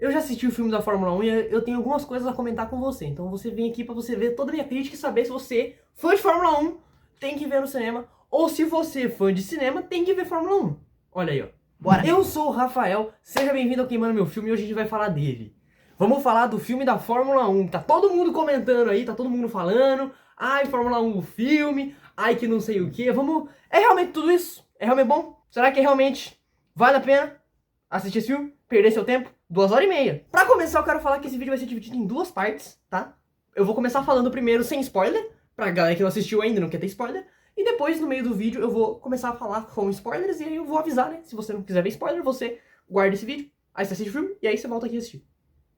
eu já assisti o filme da Fórmula 1 e eu tenho algumas coisas a comentar com você. Então você vem aqui pra você ver toda a minha crítica e saber se você, fã de Fórmula 1, tem que ver no cinema. Ou se você, fã de cinema, tem que ver Fórmula 1. Olha aí, ó. Bora! Eu sou o Rafael, seja bem-vindo ao Queimando Meu Filme e hoje a gente vai falar dele. Vamos falar do filme da Fórmula 1. Tá todo mundo comentando aí, tá todo mundo falando. Ai, Fórmula 1 o filme, ai que não sei o que. Vamos... É realmente tudo isso? É realmente bom? Será que realmente vale a pena assistir esse filme? Perder seu tempo? 2h30. Pra começar, eu quero falar que esse vídeo vai ser dividido em duas partes, tá? Eu vou começar falando primeiro sem spoiler, pra galera que não assistiu ainda e não quer ter spoiler. E depois, no meio do vídeo, eu vou começar a falar com spoilers e aí eu vou avisar, né? Se você não quiser ver spoiler, você guarda esse vídeo, aí você assiste o filme e aí você volta aqui a assistir.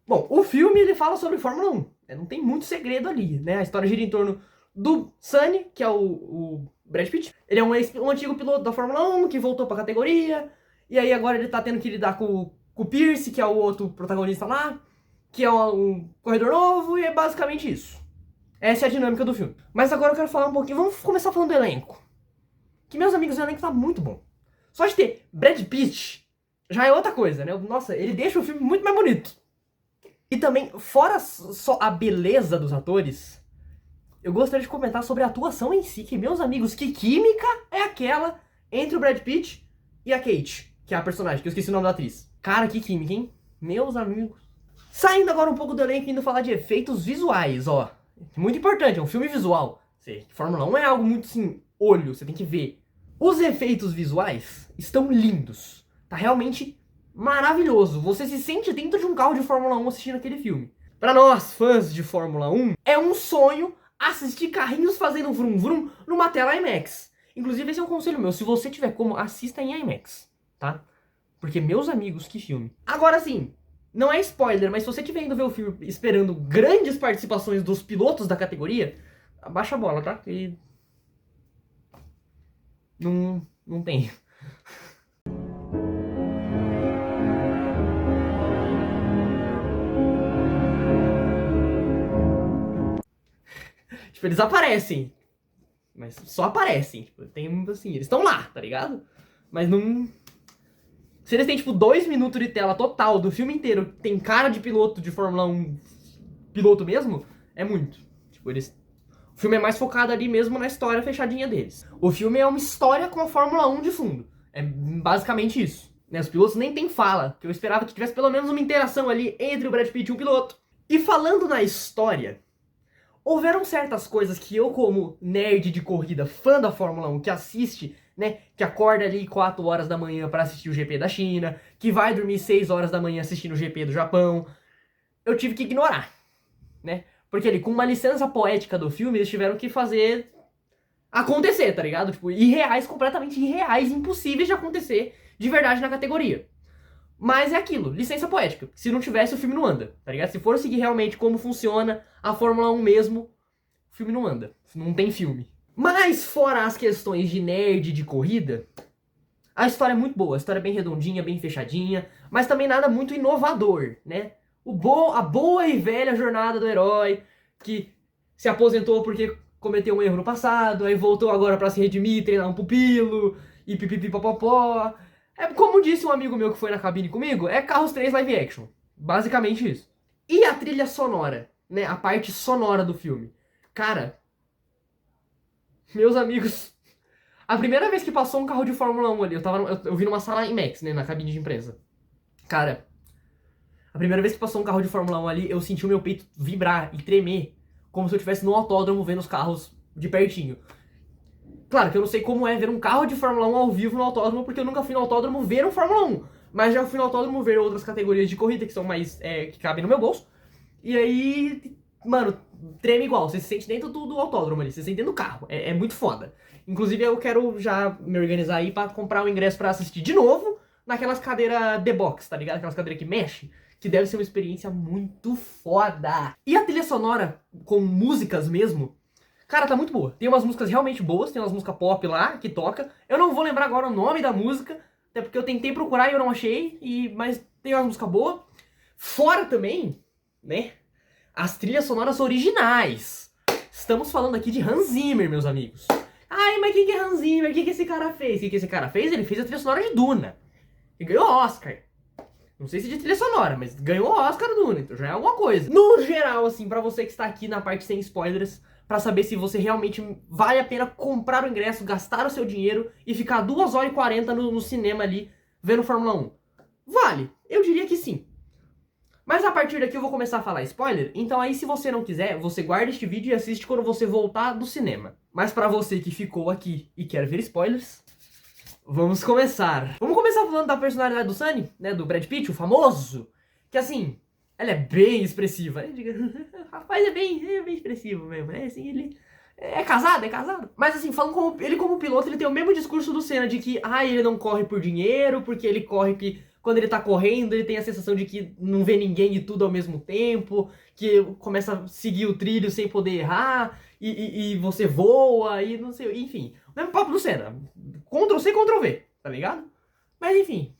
Bom, o filme, ele fala sobre Fórmula 1. Não tem muito segredo ali, né? A história gira em torno do Sunny, que é o Brad Pitt. Ele é um antigo piloto da Fórmula 1 que voltou pra categoria. E aí agora ele tá tendo que lidar com o Pierce, que é o outro protagonista lá, que é um corredor novo, e é basicamente isso. Essa é a dinâmica do filme. Mas agora eu quero falar um pouquinho, vamos começar falando do elenco. Que, meus amigos, o elenco tá muito bom. Só de ter Brad Pitt já é outra coisa, né? Nossa, ele deixa o filme muito mais bonito. E também, fora só a beleza dos atores, eu gostaria de comentar sobre a atuação em si, que, meus amigos, que química é aquela entre o Brad Pitt e a Kate, que é a personagem, que eu esqueci o nome da atriz. Cara, que química, hein? Meus amigos. Saindo agora um pouco do elenco e indo falar de efeitos visuais, ó. Muito importante, é um filme visual. Fórmula 1 é algo muito, assim, olho, você tem que ver. Os efeitos visuais estão lindos. Tá realmente maravilhoso. Você se sente dentro de um carro de Fórmula 1 assistindo aquele filme. Pra nós, fãs de Fórmula 1, é um sonho assistir carrinhos fazendo vrum vrum numa tela IMAX. Inclusive, esse é um conselho meu. Se você tiver como, assista em IMAX, tá? Porque, meus amigos, que filme. Agora sim, não é spoiler, mas se você estiver indo ver o filme esperando grandes participações dos pilotos da categoria, abaixa a bola, tá? E... Não tem. Tipo, eles aparecem. Mas só aparecem. Tipo, tem, assim, eles estão lá, tá ligado? Mas não... Se eles têm, tipo, 2 minutos de tela total do filme inteiro, tem cara de piloto de Fórmula 1, piloto mesmo, é muito. Tipo, eles... O filme é mais focado ali mesmo na história fechadinha deles. O filme é uma história com a Fórmula 1 de fundo. É basicamente isso. Né? Os pilotos nem tem fala, que eu esperava que tivesse pelo menos uma interação ali entre o Brad Pitt e o piloto. E falando na história, houveram certas coisas que eu, como nerd de corrida, fã da Fórmula 1, que assiste, né, que acorda ali 4 horas da manhã para assistir o GP da China, que vai dormir 6 horas da manhã assistindo o GP do Japão, eu tive que ignorar, né? Porque ali, com uma licença poética do filme, eles tiveram que fazer acontecer, tá ligado? Tipo, irreais, completamente irreais, impossíveis de acontecer de verdade na categoria. Mas é aquilo, licença poética. Se não tivesse, o filme não anda, tá ligado? Se for seguir realmente como funciona a Fórmula 1 mesmo, o filme não anda. Não tem filme. Mas, fora as questões de nerd de corrida, a história é muito boa. A história é bem redondinha, bem fechadinha, mas também nada muito inovador, né? A boa e velha jornada do herói, que se aposentou porque cometeu um erro no passado, aí voltou agora pra se redimir, treinar um pupilo, e pipipipopopó. É como disse um amigo meu que foi na cabine comigo, é Carros 3 live action. Basicamente isso. E a trilha sonora, né? A parte sonora do filme. Cara, meus amigos, a primeira vez que passou um carro de Fórmula 1 ali, eu vi numa sala IMAX, né? Na cabine de imprensa. Cara, a primeira vez que passou um carro de Fórmula 1 ali, eu senti o meu peito vibrar e tremer, como se eu estivesse no autódromo vendo os carros de pertinho. Claro que eu não sei como é ver um carro de Fórmula 1 ao vivo no autódromo, porque eu nunca fui no autódromo ver um Fórmula 1. Mas já fui no autódromo ver outras categorias de corrida que são mais... que cabem no meu bolso. E aí, mano, treme igual. Você se sente dentro do autódromo ali, você se sente dentro do carro. É muito foda. Inclusive, eu quero já me organizar aí pra comprar o ingresso pra assistir de novo naquelas cadeiras The Box, tá ligado? Aquelas cadeiras que mexe. Que deve ser uma experiência muito foda. E a trilha sonora, com músicas mesmo... Cara, tá muito boa. Tem umas músicas realmente boas, tem umas músicas pop lá, que toca. Eu não vou lembrar agora o nome da música, até porque eu tentei procurar e eu não achei, mas tem umas músicas boas. Fora também, né, as trilhas sonoras originais. Estamos falando aqui de Hans Zimmer, meus amigos. Ai, mas quem que é Hans Zimmer? O que esse cara fez? O que esse cara fez? Ele fez a trilha sonora de Duna. Ele ganhou Oscar. Não sei se de trilha sonora, mas ganhou o Oscar do Duna, então já é alguma coisa. No geral, assim, pra você que está aqui na parte sem spoilers, pra saber se você realmente vale a pena comprar o ingresso, gastar o seu dinheiro e ficar 2 horas e 40 no cinema ali, vendo Fórmula 1. Vale, eu diria que sim. Mas a partir daqui eu vou começar a falar spoiler, então aí se você não quiser, você guarda este vídeo e assiste quando você voltar do cinema. Mas pra você que ficou aqui e quer ver spoilers, vamos começar. Vamos começar falando da personalidade do Sunny, né, do Brad Pitt, o famoso, que assim, ela é bem expressiva. Rapaz, é bem expressivo mesmo, né, assim, ele... É casado, é casado. Mas assim, falando como ele como piloto, ele tem o mesmo discurso do Senna, de que, ele não corre por dinheiro, porque ele corre que... Quando ele tá correndo, ele tem a sensação de que não vê ninguém e tudo ao mesmo tempo, que começa a seguir o trilho sem poder errar, e você voa, e não sei, enfim. O mesmo papo do Senna. Ctrl-C, Ctrl-V, tá ligado? Mas enfim.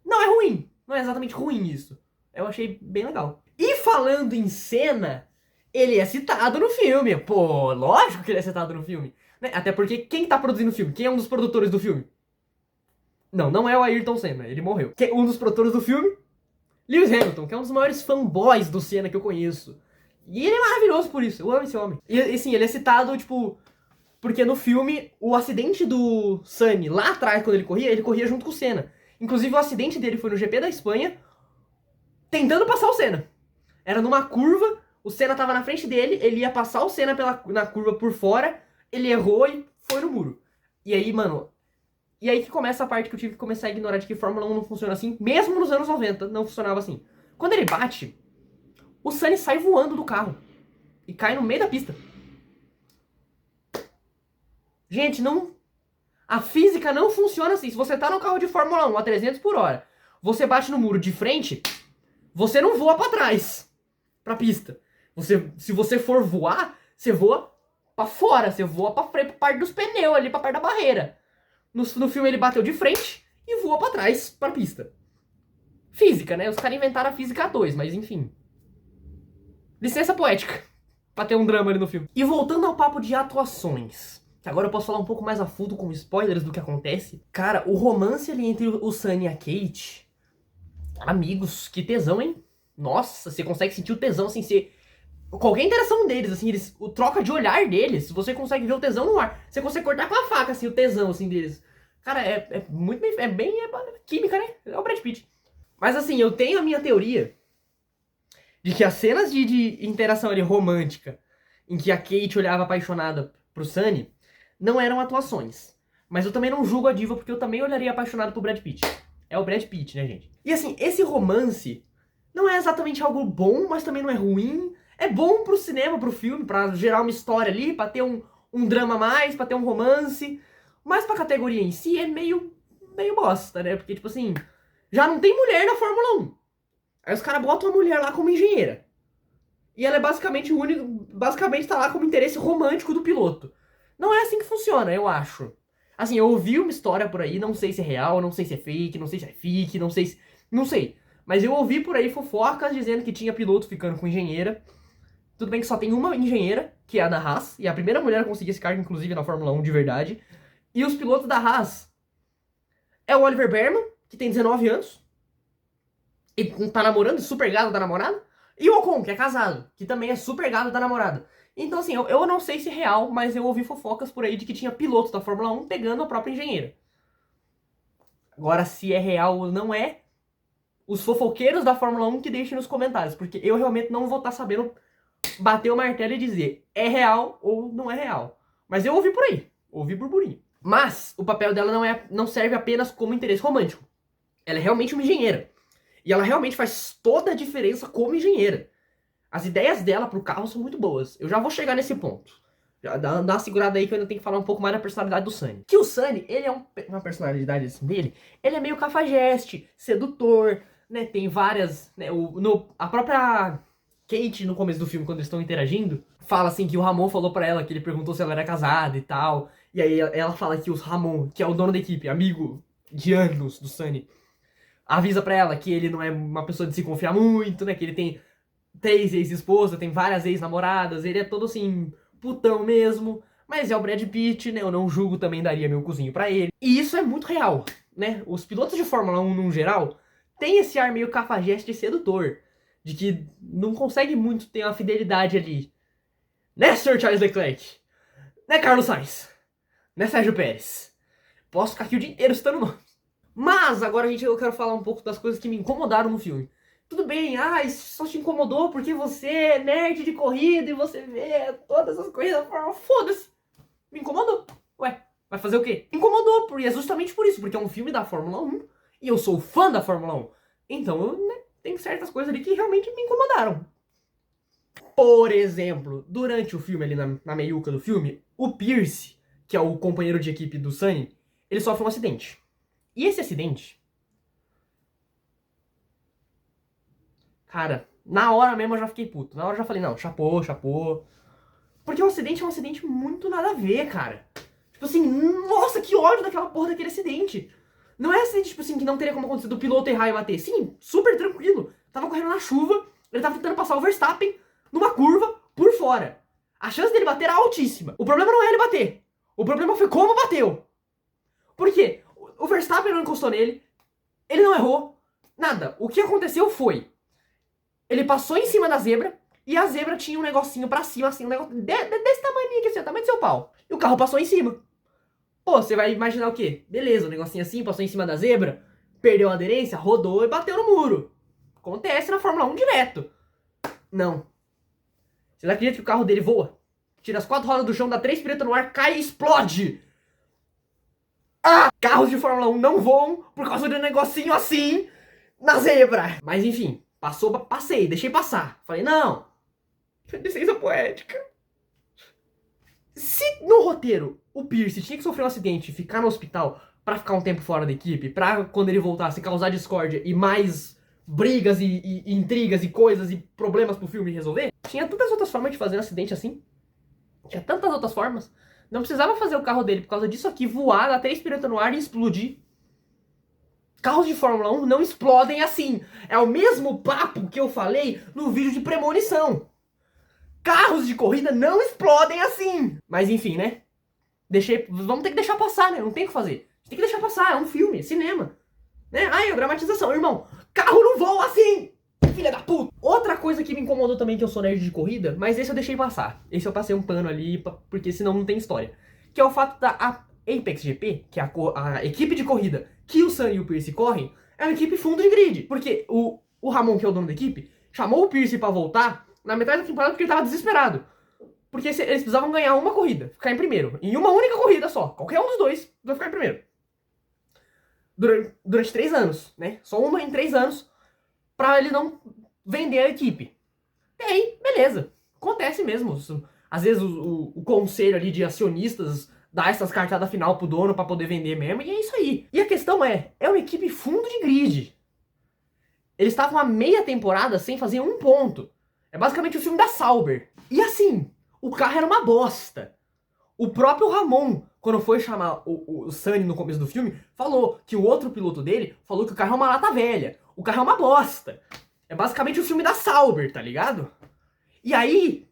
Não é ruim. Não é exatamente ruim isso. Eu achei bem legal. E falando em Senna, ele é citado no filme. Pô, lógico que ele é citado no filme. Né? Até porque quem tá produzindo o filme? Quem é um dos produtores do filme? Não é o Ayrton Senna, ele morreu. Que é um dos produtores do filme, Lewis Hamilton, que é um dos maiores fanboys do Senna que eu conheço. E ele é maravilhoso por isso, eu amo esse homem. E sim, ele é citado, tipo, porque no filme, o acidente do Sunny, lá atrás, quando ele corria junto com o Senna. Inclusive, o acidente dele foi no GP da Espanha, tentando passar o Senna. Era numa curva, o Senna tava na frente dele, ele ia passar o Senna na curva por fora, ele errou e foi no muro. E aí, mano... E aí que começa a parte que eu tive que começar a ignorar de que Fórmula 1 não funciona assim. Mesmo nos anos 90, não funcionava assim. Quando ele bate, o Sunny sai voando do carro. E cai no meio da pista. Gente, não... A física não funciona assim. Se você tá no carro de Fórmula 1 a 300 por hora, você bate no muro de frente, você não voa pra trás. Pra pista. Se você for voar, você voa pra fora. Você voa pra parte dos pneus ali, pra parte da barreira. No filme ele bateu de frente e voou pra trás, pra pista. Física, né? Os caras inventaram a física 2, mas enfim. Licença poética. Pra ter um drama ali no filme. E voltando ao papo de atuações. Que agora eu posso falar um pouco mais a fundo com spoilers do que acontece. Cara, o romance ali entre o Sunny e a Kate... Amigos, que tesão, hein? Nossa, você consegue sentir o tesão, assim, ser... Qualquer interação deles, assim, o troca de olhar deles, você consegue ver o tesão no ar. Você consegue cortar com a faca, assim, o tesão, assim, deles. Cara, é muito bem... É química, né? É o Brad Pitt. Mas, assim, eu tenho a minha teoria de que as cenas de interação ali romântica, em que a Kate olhava apaixonada pro Sunny, não eram atuações. Mas eu também não julgo a diva, porque eu também olharia apaixonado pro Brad Pitt. É o Brad Pitt, né, gente? E, assim, esse romance não é exatamente algo bom, mas também não é ruim. É bom pro cinema, pro filme, pra gerar uma história ali, pra ter um drama a mais, pra ter um romance. Mas pra categoria em si é meio bosta, né? Porque, tipo assim, já não tem mulher na Fórmula 1. Aí os caras botam a mulher lá como engenheira. E ela é basicamente basicamente tá lá como interesse romântico do piloto. Não é assim que funciona, eu acho. Assim, eu ouvi uma história por aí, não sei se é real, não sei se é fake, não sei se é fic, não sei. Não sei. Mas eu ouvi por aí fofocas dizendo que tinha piloto ficando com engenheira. Tudo bem que só tem uma engenheira, que é a da Haas, e é a primeira mulher a conseguir esse cargo, inclusive, na Fórmula 1 de verdade. E os pilotos da Haas é o Oliver Behrman, que tem 19 anos, e tá namorando, super gado da namorada, e o Ocon, que é casado, que também é super gado da namorada. Então, assim, eu não sei se é real, mas eu ouvi fofocas por aí de que tinha pilotos da Fórmula 1 pegando a própria engenheira. Agora, se é real ou não é, os fofoqueiros da Fórmula 1 que deixem nos comentários, porque eu realmente não vou estar sabendo bater o martelo e dizer é real ou não é real. Mas eu ouvi por aí, ouvi burburinho. Mas o papel dela não serve apenas como interesse romântico. Ela é realmente uma engenheira. E ela realmente faz toda a diferença como engenheira. As ideias dela pro carro são muito boas. Eu já vou chegar nesse ponto. Já dá uma segurada aí que eu ainda tenho que falar um pouco mais da personalidade do Sunny. Que o Sunny, ele é uma personalidade assim dele, ele é meio cafajeste, sedutor, né? Tem várias, né? A própria Kate, no começo do filme, quando eles estão interagindo, fala assim que o Ramon falou pra ela, que ele perguntou se ela era casada e tal. E aí ela fala que o Ramon, que é o dono da equipe, amigo de anos do Sunny, avisa pra ela que ele não é uma pessoa de se confiar muito, né? Que ele tem 3 ex-esposas, tem várias ex-namoradas, ele é todo assim, putão mesmo. Mas é o Brad Pitt, né? Eu não julgo, também daria meu cozinho pra ele. E isso é muito real, né? Os pilotos de Fórmula 1, no geral, tem esse ar meio cafajeste sedutor, de que não consegue muito ter uma fidelidade ali. Né, Sr. Charles Leclerc? Né, Carlos Sainz? Né, Sérgio Pérez? Posso ficar aqui o dia inteiro citando nomes. Mas agora, eu quero falar um pouco das coisas que me incomodaram no filme. Tudo bem, isso só te incomodou porque você é nerd de corrida e você vê todas as corridas. Foda-se. Me incomodou. Ué, vai fazer o quê? Me incomodou, e é justamente por isso, porque é um filme da Fórmula 1 e eu sou fã da Fórmula 1. Então, tem certas coisas ali que realmente me incomodaram. Por exemplo, durante o filme, ali na meiuca do filme, o Pierce, que é o companheiro de equipe do Sunny, ele sofre um acidente. E esse acidente... Cara, na hora mesmo eu já fiquei puto. Na hora eu já falei, não, chapou. Porque o acidente é um acidente muito nada a ver, cara. Tipo assim, nossa, que ódio daquela porra daquele acidente. Não é acidente, tipo assim, que não teria como acontecer do piloto errar e bater. Sim, super tranquilo. Tava correndo na chuva, ele tava tentando passar o Verstappen numa curva por fora. A chance dele bater era altíssima. O problema não é ele bater. O problema foi como bateu. Por quê? O Verstappen não encostou nele, ele não errou, nada. O que aconteceu foi... Ele passou em cima da zebra e a zebra tinha um negocinho pra cima, assim, um negócio desse tamanho aqui, assim, o tamanho do seu pau. E o carro passou em cima. Pô, você vai imaginar o quê? Beleza, um negocinho assim, passou em cima da zebra, perdeu a aderência, rodou e bateu no muro. Acontece na Fórmula 1 direto. Não. Você acredita que o carro dele voa? Tira as 4 rodas do chão, dá 3 piruetas no ar, cai e explode. Carros de Fórmula 1 não voam por causa de um negocinho assim na zebra. Mas enfim... Passei, deixei passar. Falei, não. Licença poética. Se no roteiro o Pierce tinha que sofrer um acidente e ficar no hospital pra ficar um tempo fora da equipe, pra quando ele voltasse causar discórdia e mais brigas e intrigas e coisas e problemas pro filme resolver, tinha tantas outras formas de fazer um acidente assim. Tinha tantas outras formas. Não precisava fazer o carro dele por causa disso aqui voar, dar 3 piruetas no ar e explodir. Carros de Fórmula 1 não explodem assim. É o mesmo papo que eu falei no vídeo de premonição. Carros de corrida não explodem assim. Mas enfim, né? Vamos ter que deixar passar, né? Não tem o que fazer. A gente tem que deixar passar, é um filme, é cinema. Né? Ai, é dramatização, irmão. Carro não voa assim! Filha da puta! Outra coisa que me incomodou também, que eu sou nerd de corrida, mas esse eu deixei passar. Esse eu passei um pano ali, porque senão não tem história. Que é o fato da Apex GP, que é a equipe de corrida que o Sunny e o Pierce correm, é uma equipe fundo de grid. Porque o Ramon, que é o dono da equipe, chamou o Pierce pra voltar na metade da temporada porque ele tava desesperado. Porque eles precisavam ganhar uma corrida, ficar em primeiro. Em uma única corrida só. Qualquer um dos dois vai ficar em primeiro. Durante 3 anos, né? Só uma em 3 anos pra ele não vender a equipe. E aí, beleza. Acontece mesmo. Às vezes o conselho ali de acionistas dar essas cartadas final pro dono pra poder vender mesmo, e é isso aí. E a questão é uma equipe fundo de grid. Eles estavam há meia temporada sem fazer um ponto. É basicamente o filme da Sauber. E assim, o carro era uma bosta. O próprio Ramon, quando foi chamar o Sunny no começo do filme, falou que o outro piloto dele falou que o carro é uma lata velha. O carro é uma bosta. É basicamente o filme da Sauber, tá ligado? E aí,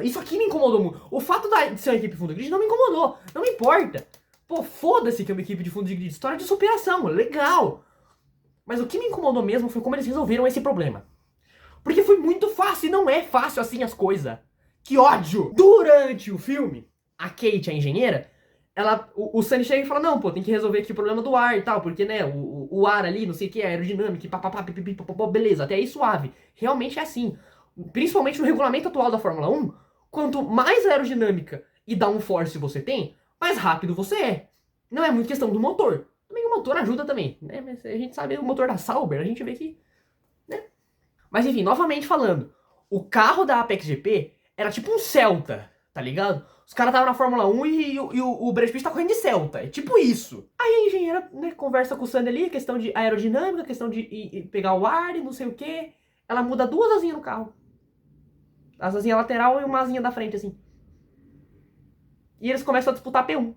isso aqui me incomodou muito. O fato de ser uma equipe de fundo de grid não me incomodou. Não me importa. Pô, foda-se que é uma equipe de fundo de grid. História de superação, legal. Mas o que me incomodou mesmo foi como eles resolveram esse problema. Porque foi muito fácil e não é fácil assim as coisas. Que ódio! Durante o filme, a Kate, a engenheira, o Sunny chega e fala, não, pô, tem que resolver aqui o problema do ar e tal, porque, né, o ar ali, não sei o que, aerodinâmica, papapá, pipipi, papapá, beleza, até aí suave. Realmente é assim. Principalmente no regulamento atual da Fórmula 1, quanto mais aerodinâmica e downforce você tem, mais rápido você é. Não é muito questão do motor. Também o motor ajuda também, né? Mas a gente sabe o motor da Sauber, a gente vê que... né? Mas enfim, novamente falando, o carro da Apex GP era tipo um Celta, tá ligado? Os caras estavam na Fórmula 1 e o Brad Pitt tá correndo de Celta, é tipo isso. Aí a engenheira, né, conversa com o Sandy ali, questão de aerodinâmica, questão de pegar o ar e não sei o que. Ela muda 2 asinhas no carro. Asazinha lateral e uma asinha da frente, assim. E eles começam a disputar P1.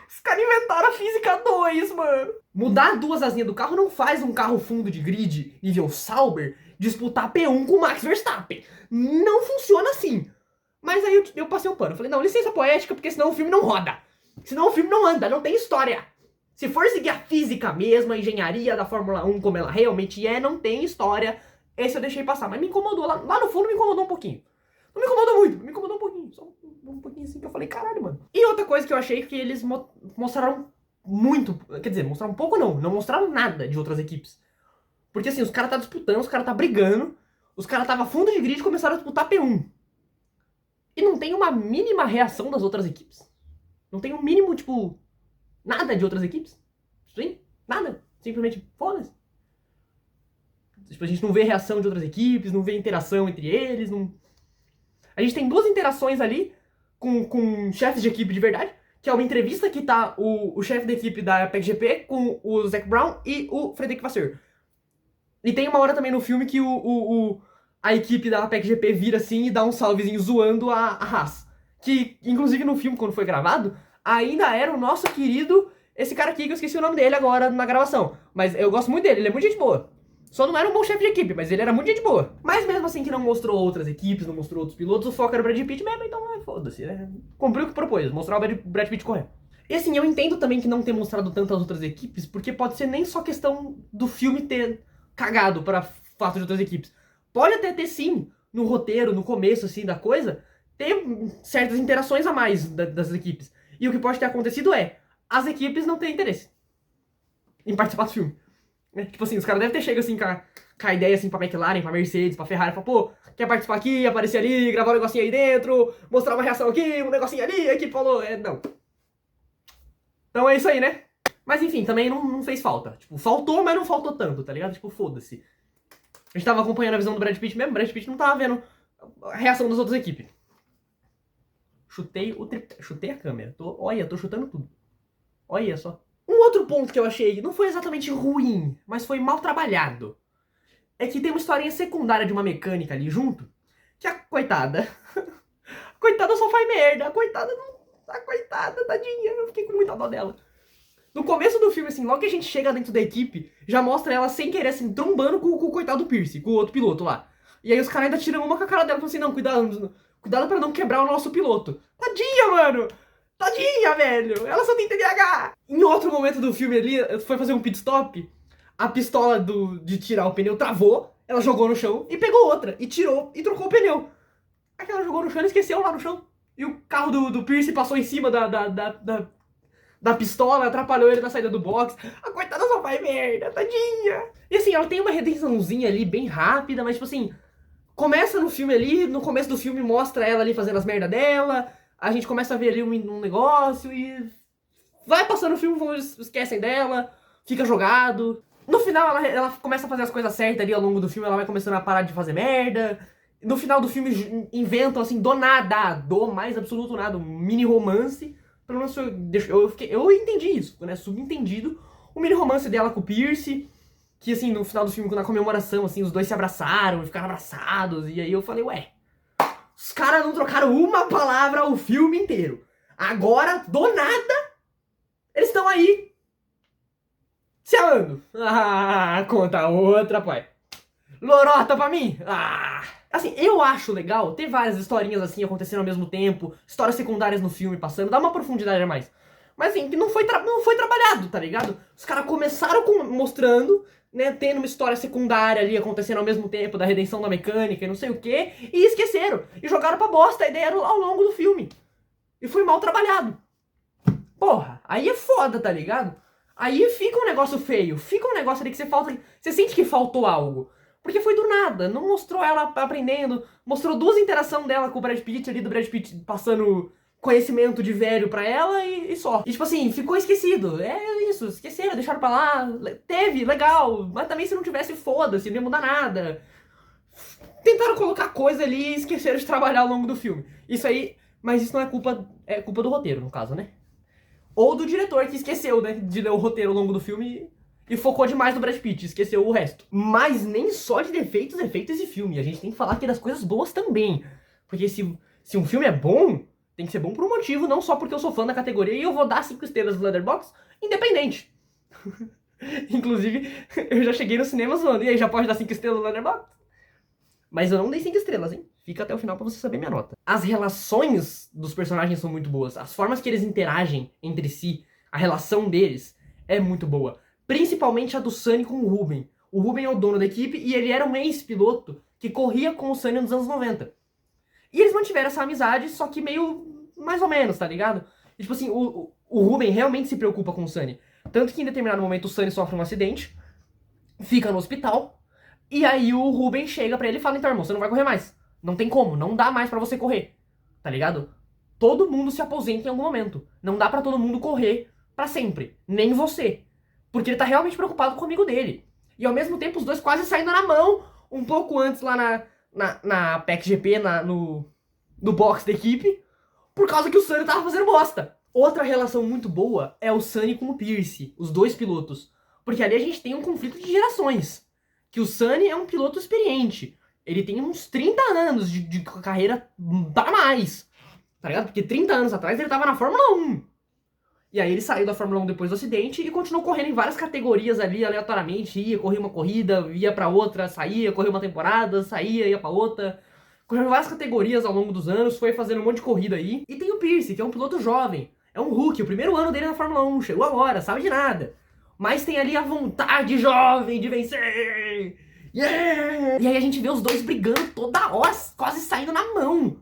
Os caras inventaram a física 2, mano. Mudar 2 asinhas do carro não faz um carro fundo de grid, nível Sauber, disputar P1 com o Max Verstappen. Não funciona assim. Mas aí eu passei o pano. Eu falei, não, licença poética, porque senão o filme não roda. Senão o filme não anda, não tem história. Se for seguir a física mesmo, a engenharia da Fórmula 1 como ela realmente é, não tem história. Esse eu deixei passar, mas me incomodou. Lá no fundo me incomodou um pouquinho. Não me incomodou muito, me incomodou um pouquinho. Só um pouquinho assim que eu falei, caralho, mano. E outra coisa que eu achei que eles mostraram muito. Quer dizer, mostraram um pouco não mostraram nada de outras equipes. Porque assim, os caras tá disputando, os caras tá brigando, os caras tava fundo de grid e começaram a disputar P1. E não tem uma mínima reação das outras equipes. Não tem um mínimo, tipo, nada de outras equipes. Sim, nada. Simplesmente, foda-se. Tipo, a gente não vê reação de outras equipes, não vê interação entre eles, não... A gente tem duas interações ali com chefes de equipe de verdade, que é uma entrevista que tá o chefe da equipe da PEC-GP com o Zac Brown e o Frederic Vasseur. E tem uma hora também no filme que a equipe da PEC-GP vira assim e dá um salvezinho zoando a Haas. Que, inclusive, no filme, quando foi gravado, ainda era o nosso querido... Esse cara aqui, que eu esqueci o nome dele agora na gravação. Mas eu gosto muito dele, ele é muito gente boa. Só não era um bom chefe de equipe, mas ele era muito gente boa. Mas mesmo assim que não mostrou outras equipes, não mostrou outros pilotos, o foco era o Brad Pitt mesmo, então foda-se, né? Cumpriu o que propôs, mostrar o Brad Pitt correr. E assim, eu entendo também que não ter mostrado tantas outras equipes, porque pode ser nem só questão do filme ter cagado para fato de outras equipes. Pode até ter sim, no roteiro, no começo assim da coisa, ter certas interações a mais das equipes. E o que pode ter acontecido é, as equipes não têm interesse em participar do filme. Tipo assim, os caras devem ter chegado assim com a ideia assim pra McLaren, pra Mercedes, pra Ferrari, pra pô, quer participar aqui, aparecer ali, gravar um negocinho aí dentro, mostrar uma reação aqui, um negocinho ali, a equipe falou, não. Então é isso aí, né? Mas enfim, também não fez falta. Tipo, faltou, mas não faltou tanto, tá ligado? Tipo, foda-se. A gente tava acompanhando a visão do Brad Pitt mesmo, o Brad Pitt não tava vendo a reação das outras equipes. Chutei a câmera. Olha, tô chutando tudo. Olha só. Um outro ponto que eu achei, não foi exatamente ruim, mas foi mal trabalhado, é que tem uma historinha secundária de uma mecânica ali junto, que a coitada... a coitada só faz merda, a coitada não... A coitada, tadinha, eu fiquei com muita dó dela. No começo do filme, assim, logo que a gente chega dentro da equipe, já mostra ela sem querer, assim, trombando com o coitado do Pierce, com o outro piloto lá. E aí os caras ainda tiram uma com a cara dela, falando assim, não, cuidado pra não quebrar o nosso piloto. Tadinha, mano! Tadinha, velho! Ela só tem TDAH! Em outro momento do filme ali, foi fazer um pit stop, a pistola de tirar o pneu travou, ela jogou no chão e pegou outra, e tirou, e trocou o pneu. Aí ela jogou no chão e esqueceu lá no chão. E o carro do Pierce passou em cima da pistola, atrapalhou ele na saída do box. A coitada só faz merda, tadinha! E assim, ela tem uma redençãozinha ali bem rápida, mas tipo assim, começa no filme ali, no começo do filme mostra ela ali fazendo as merda dela, a gente começa a ver ali um negócio e vai passando o filme, esquecem dela, fica jogado. No final ela começa a fazer as coisas certas ali ao longo do filme, ela vai começando a parar de fazer merda. No final do filme inventam assim, do nada, do mais absoluto nada, um mini romance. Pelo menos eu entendi isso, né? Subentendido. O mini romance dela com o Pierce. Que assim, no final do filme, na comemoração, assim, os dois se abraçaram, ficaram abraçados. E aí eu falei, ué, os caras não trocaram uma palavra o filme inteiro. Agora, do nada, eles estão aí se amando. Ah, conta outra, pai. Lorota pra mim? Ah. Assim, eu acho legal ter várias historinhas assim acontecendo ao mesmo tempo, histórias secundárias no filme passando, dá uma profundidade a mais. Mas assim, não foi trabalhado, tá ligado? Os caras começaram mostrando, né, tendo uma história secundária ali acontecendo ao mesmo tempo, da redenção da mecânica e não sei o que, e esqueceram. E jogaram pra bosta a ideia ao longo do filme. E foi mal trabalhado. Porra, aí é foda, tá ligado? Aí fica um negócio feio, fica um negócio ali que você sente que faltou algo. Porque foi do nada, não mostrou ela aprendendo, mostrou duas interações dela com o Brad Pitt ali, do Brad Pitt passando conhecimento de velho pra ela e só. E tipo assim, ficou esquecido, é isso, esqueceram, deixaram pra lá, teve, legal, mas também se não tivesse, foda-se, não ia mudar nada. Tentaram colocar coisa ali e esqueceram de trabalhar ao longo do filme. Isso aí, mas isso não é culpa do roteiro, no caso, né? Ou do diretor que esqueceu, né, de ler o roteiro ao longo do filme e focou demais no Brad Pitt, esqueceu o resto. Mas nem só de defeitos é feito esse filme. A gente tem que falar aqui das coisas boas também. Porque se um filme é bom, tem que ser bom por um motivo, não só porque eu sou fã da categoria e eu vou dar 5 estrelas do Letterboxd, independente. Inclusive, eu já cheguei no cinema zoando. E aí, já pode dar 5 estrelas no Letterboxd? Mas eu não dei 5 estrelas, hein? Fica até o final pra você saber minha nota. As relações dos personagens são muito boas. As formas que eles interagem entre si, a relação deles é muito boa. Principalmente a do Sunny com o Ruben. O Ruben é o dono da equipe e ele era um ex-piloto que corria com o Sunny nos anos 90. E eles mantiveram essa amizade, só que meio mais ou menos, tá ligado? E, tipo assim, o Ruben realmente se preocupa com o Sunny. Tanto que em determinado momento o Sunny sofre um acidente, fica no hospital, e aí o Ruben chega pra ele e fala, então, irmão, você não vai correr mais. Não tem como, não dá mais pra você correr, tá ligado? Todo mundo se aposenta em algum momento. Não dá pra todo mundo correr pra sempre, nem você. Porque ele tá realmente preocupado com o amigo dele. E ao mesmo tempo os dois quase saindo na mão, um pouco antes lá na PEC GP, no box da equipe, por causa que o Sunny tava fazendo bosta. Outra relação muito boa é o Sunny com o Pierce, os dois pilotos. Porque ali a gente tem um conflito de gerações. Que o Sunny é um piloto experiente. Ele tem uns 30 anos de carreira para mais. Tá ligado? Porque 30 anos atrás ele tava na Fórmula 1. E aí ele saiu da Fórmula 1 depois do acidente e continuou correndo em várias categorias ali, aleatoriamente. Ia, corria uma corrida, ia pra outra, saía, corria uma temporada, saía, ia pra outra. Correu em várias categorias ao longo dos anos, foi fazendo um monte de corrida aí. E tem o Pierce, que é um piloto jovem. É um rookie, o primeiro ano dele na Fórmula 1, chegou agora, sabe de nada. Mas tem ali a vontade jovem de vencer. Yeah! E aí a gente vê os dois brigando toda hora, quase saindo na mão.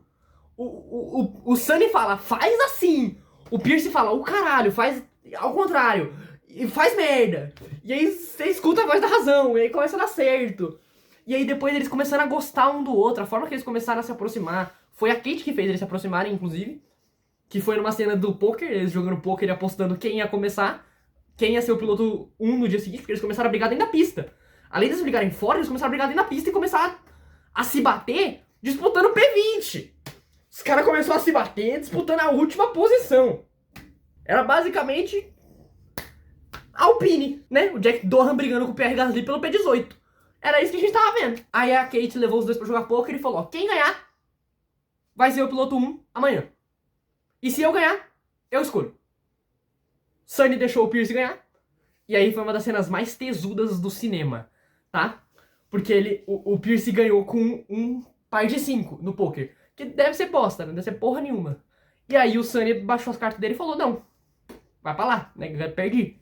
O Sunny fala, faz assim. O Pierce fala, o caralho, faz ao contrário. E faz merda. E aí você escuta a voz da razão, e aí começa a dar certo. E aí depois eles começaram a gostar um do outro, a forma que eles começaram a se aproximar. Foi a Kate que fez eles se aproximarem, inclusive. Que foi numa cena do poker, eles jogando poker e apostando quem ia começar. Quem ia ser o piloto 1 no dia seguinte, porque eles começaram a brigar dentro da pista. Além de eles brigarem fora, eles começaram a brigar dentro da pista e começaram a se bater disputando o P20. Os caras começaram a se bater disputando a última posição. Era basicamente Alpine, né? O Jack Dohan brigando com o Pierre Gasly pelo P18. Era isso que a gente tava vendo. Aí a Kate levou os dois pra jogar poker e falou, ó, quem ganhar vai ser o piloto 1 amanhã. E se eu ganhar, eu escolho. Sunny deixou o Pierce ganhar. E aí foi uma das cenas mais tesudas do cinema, tá? Porque o Pierce ganhou com um par de 5 no poker. Que deve ser bosta, não deve ser porra nenhuma. E aí o Sunny baixou as cartas dele e falou, não, vai pra lá, né, perdi.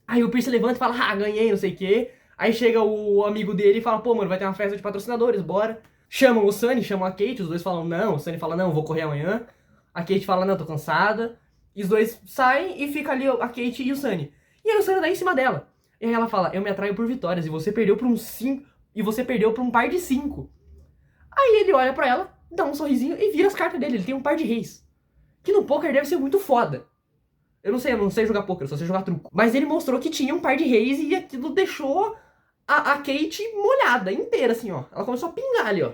Aí o Pierce levanta e fala, ah, ganhei, não sei o quê. Aí chega o amigo dele e fala, pô, mano, vai ter uma festa de patrocinadores, bora. Chamam o Sunny, chamam a Kate, os dois falam, não. O Sunny fala, não, vou correr amanhã. A Kate fala, não, tô cansada. E os dois saem e fica ali a Kate e o Sunny. E aí o Sunny dá em cima dela. E aí ela fala, eu me atraio por vitórias, e você perdeu por um 5, e você perdeu por um par de 5. Aí ele olha pra ela, dá um sorrisinho e vira as cartas dele, ele tem um par de reis. Que no poker deve ser muito foda. Eu não sei jogar poker, eu só sei jogar truco. Mas ele mostrou que tinha um par de reis e aquilo deixou a Kate molhada, inteira, assim, ó. Ela começou a pingar ali, ó.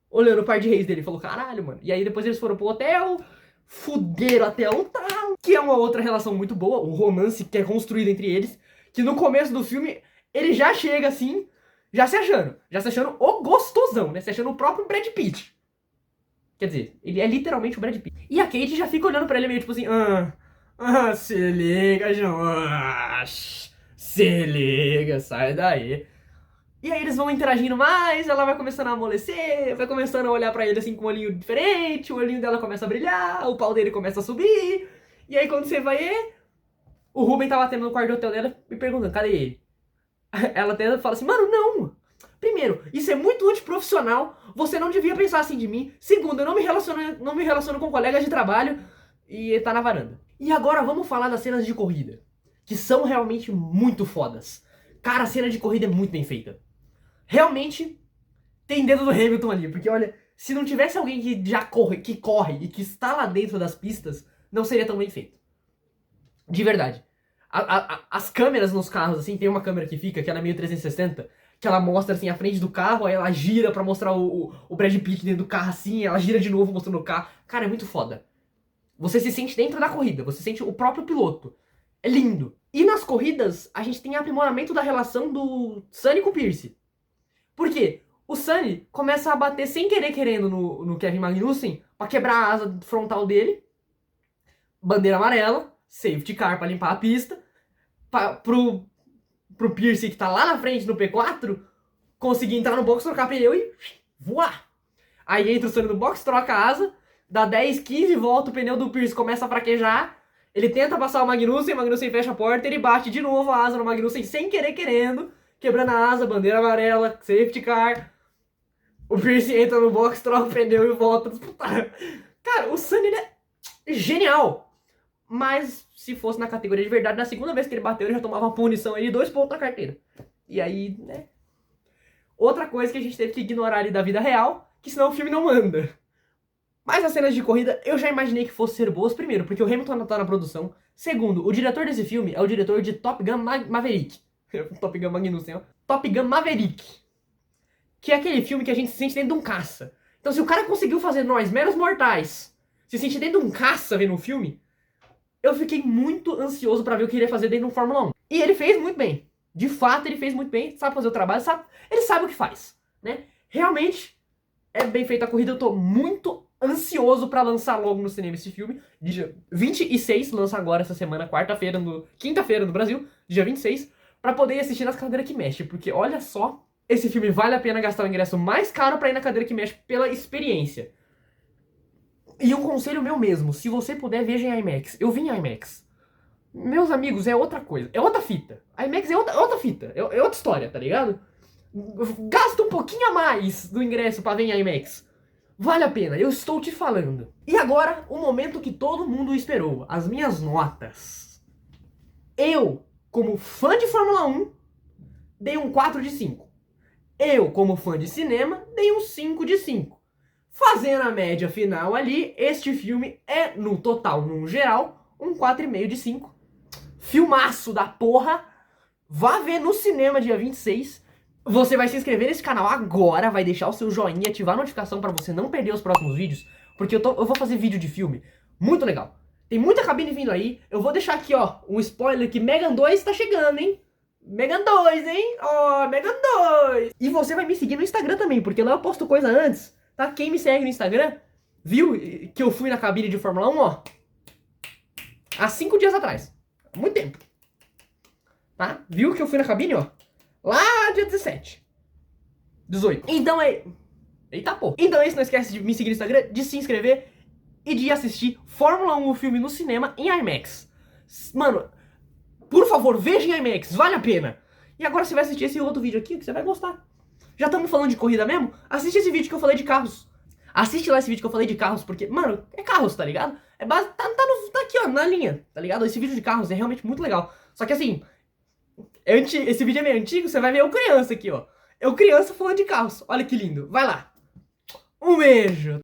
Olhando o par de reis dele, falou, caralho, mano. E aí depois eles foram pro hotel, fuderam até o tal. Que é uma outra relação muito boa, o romance que é construído entre eles. Que no começo do filme, ele já chega assim, já se achando o gostosão, né? Se achando o próprio Brad Pitt. Quer dizer, ele é literalmente o Brad Pitt. E a Kate já fica olhando pra ele meio tipo assim, se liga, Josh. Se liga, sai daí. E aí eles vão interagindo mais, ela vai começando a amolecer, vai começando a olhar pra ele assim com um olhinho diferente, o olhinho dela começa a brilhar, o pau dele começa a subir. E aí quando você vai ver, o Ruben tá batendo no quarto do hotel dela e perguntando, cadê ele? Ela até fala assim, mano, não. Primeiro, isso é muito antiprofissional, você não devia pensar assim de mim. Segundo, eu não me relaciono com colegas de trabalho e ele tá na varanda. E agora vamos falar das cenas de corrida, que são realmente muito fodas. Cara, a cena de corrida é muito bem feita. Realmente tem dedo do Hamilton ali, porque olha, se não tivesse alguém que já corre e que está lá dentro das pistas, não seria tão bem feito. De verdade. As câmeras nos carros, assim, tem uma câmera que fica, que ela é meio 360, que ela mostra, assim, a frente do carro, aí ela gira pra mostrar o Brad Pitt dentro do carro, assim, ela gira de novo mostrando o carro. Cara, é muito foda. Você se sente dentro da corrida, você sente o próprio piloto. É lindo. E nas corridas, a gente tem aprimoramento da relação do Sunny com o Pierce. Por quê? O Sunny começa a bater sem querer querendo no Kevin Magnussen pra quebrar a asa frontal dele. Bandeira amarela, safety car pra limpar a pista. Pro Pierce que tá lá na frente no P4 conseguir entrar no box, trocar pneu e voar. Aí entra o Sonny no box, troca a asa, dá 10, 15 voltas, o pneu do Pierce começa a fraquejar, ele tenta passar o Magnussen fecha a porta, ele bate de novo a asa no Magnussen sem querer querendo, quebrando a asa, bandeira amarela, safety car. O Pierce entra no box, troca o pneu e volta a disputar. Cara, o Sonny, ele é genial. Mas se fosse na categoria de verdade, na segunda vez que ele bateu, ele já tomava uma punição aí de 2 pontos na carteira. E aí, né? Outra coisa que a gente teve que ignorar ali da vida real, que senão o filme não anda. Mas as cenas de corrida, eu já imaginei que fossem ser boas, primeiro, porque o Hamilton tá na produção. Segundo, o diretor desse filme é o diretor de Top Gun Maverick. Top Gun Magnussen, ó. Top Gun Maverick. Que é aquele filme que a gente se sente dentro de um caça. Então se o cara conseguiu fazer nós, meros mortais, se sentir dentro de um caça vendo o filme, eu fiquei muito ansioso pra ver o que ele ia fazer dentro do Fórmula 1. E ele fez muito bem. De fato, ele fez muito bem, sabe fazer o trabalho, sabe, ele sabe o que faz, né? Realmente, é bem feita a corrida, eu tô muito ansioso pra lançar logo no cinema esse filme. Dia 26, lança agora essa semana, quinta-feira no Brasil, dia 26, pra poder assistir nas cadeiras que mexe, porque olha só, esse filme vale a pena gastar o ingresso mais caro pra ir na cadeira que mexe pela experiência. E um conselho meu mesmo, se você puder, veja em IMAX. Eu vi em IMAX. Meus amigos, é outra coisa, é outra fita. A IMAX é outra fita, é outra história, tá ligado? Gasta um pouquinho a mais do ingresso pra ver em IMAX. Vale a pena, eu estou te falando. E agora, o momento que todo mundo esperou, as minhas notas. Eu, como fã de Fórmula 1, dei um 4 de 5. Eu, como fã de cinema, dei um 5 de 5. Fazendo a média final ali, este filme é, no total, no geral, um 4,5 de 5. Filmaço da porra. Vá ver no cinema dia 26. Você vai se inscrever nesse canal agora, vai deixar o seu joinha, ativar a notificação pra você não perder os próximos vídeos, porque eu vou fazer vídeo de filme muito legal. Tem muita cabine vindo aí. Eu vou deixar aqui, ó, um spoiler que Megan 2 tá chegando, hein? Megan 2, hein? Ó, Megan 2. E você vai me seguir no Instagram também, porque lá eu posto coisa antes, tá? Quem me segue no Instagram, viu que eu fui na cabine de Fórmula 1, ó, há 5 dias atrás. Muito tempo. Tá? Viu que eu fui na cabine, ó? Lá dia 17. 18. Então é... Eita, pô. Então é isso, não esquece de me seguir no Instagram, de se inscrever e de assistir Fórmula 1, o filme no cinema, em IMAX. Mano, por favor, veja em IMAX, vale a pena. E agora você vai assistir esse outro vídeo aqui que você vai gostar. Já estamos falando de corrida mesmo? Assiste esse vídeo que eu falei de carros. Assiste lá esse vídeo que eu falei de carros, porque, mano, é carros, tá ligado? É base... tá aqui, ó, na linha, tá ligado? Esse vídeo de carros é realmente muito legal. Só que assim, esse vídeo é meio antigo, você vai ver eu criança aqui, ó. Eu criança falando de carros. Olha que lindo. Vai lá. Um beijo.